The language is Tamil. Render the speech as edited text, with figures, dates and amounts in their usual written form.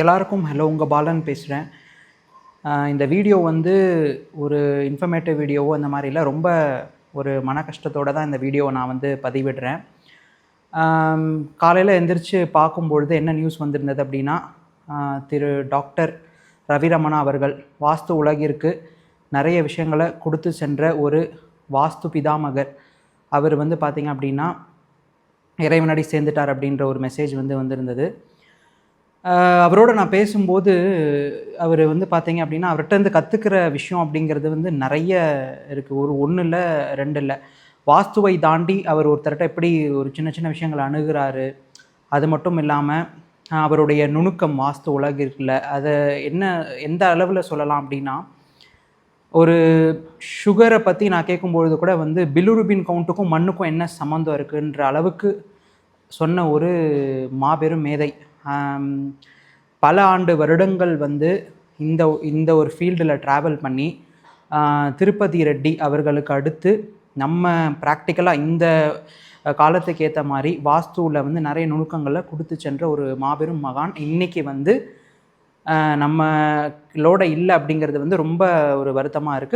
எல்லாருக்கும் ஹலோ, உங்கள் பாலன் பேசுகிறேன். இந்த வீடியோ வந்து ஒரு இன்ஃபர்மேட்டிவ் வீடியோவோ அந்த மாதிரி இல்லை, ரொம்ப ஒரு மன கஷ்டத்தோடு தான் இந்த வீடியோவை நான் வந்து பதிவிடுறேன். காலையில் எந்திரிச்சு பார்க்கும்பொழுது என்ன நியூஸ் வந்திருந்தது அப்படின்னா, திரு டாக்டர் ரவிரமணா அவர்கள் வாஸ்து உலகிற்கு நிறைய விஷயங்களை கொடுத்து சென்ற ஒரு வாஸ்து பிதாமகர். அவர் வந்து பார்த்திங்க அப்படின்னா இறைவனடி சேர்ந்துட்டார் அப்படின்ற ஒரு மெசேஜ் வந்து வந்திருந்தது. அவரோட நான் பேசும்போது அவர் வந்து பார்த்தீங்க அப்படின்னா, அவர்கிட்டருந்து கற்றுக்கிற விஷயம் அப்படிங்கிறது வந்து நிறைய இருக்குது. ஒன்று இல்லை, 2 இல்லை. வாஸ்துவை தாண்டி அவர் ஒருத்தர்கிட்ட எப்படி ஒரு சின்ன சின்ன விஷயங்களை அணுகிறாரு, அது மட்டும் இல்லாமல் அவருடைய நுணுக்கம் வாஸ்து உலகிற்குள்ள அதை எந்த அளவில் சொல்லலாம் அப்படின்னா, ஒரு சுகரை பற்றி நான் கேட்கும்பொழுது கூட வந்து பிலிருபின் கவுண்ட்டுக்கும் மண்ணுக்கும் என்ன சம்மந்தம் இருக்குன்ற அளவுக்கு சொன்ன ஒரு மாபெரும் மேதை. பல ஆண்டு வருடங்கள் வந்து இந்த ஒரு ஃபீல்டில் ட்ராவல் பண்ணி திருப்பதி ரெட்டி அவர்களுக்கு அடுத்து நம்ம ப்ராக்டிக்கலாக இந்த காலத்துக்கு ஏற்ற மாதிரி வாஸ்துவில் வந்து நிறைய நுணுக்கங்களை கொடுத்து சென்ற ஒரு மாபெரும் மகான் இன்றைக்கி வந்து நம்மளோட இல்லை அப்படிங்கிறது வந்து ரொம்ப ஒரு வருத்தமாக இருக்குது.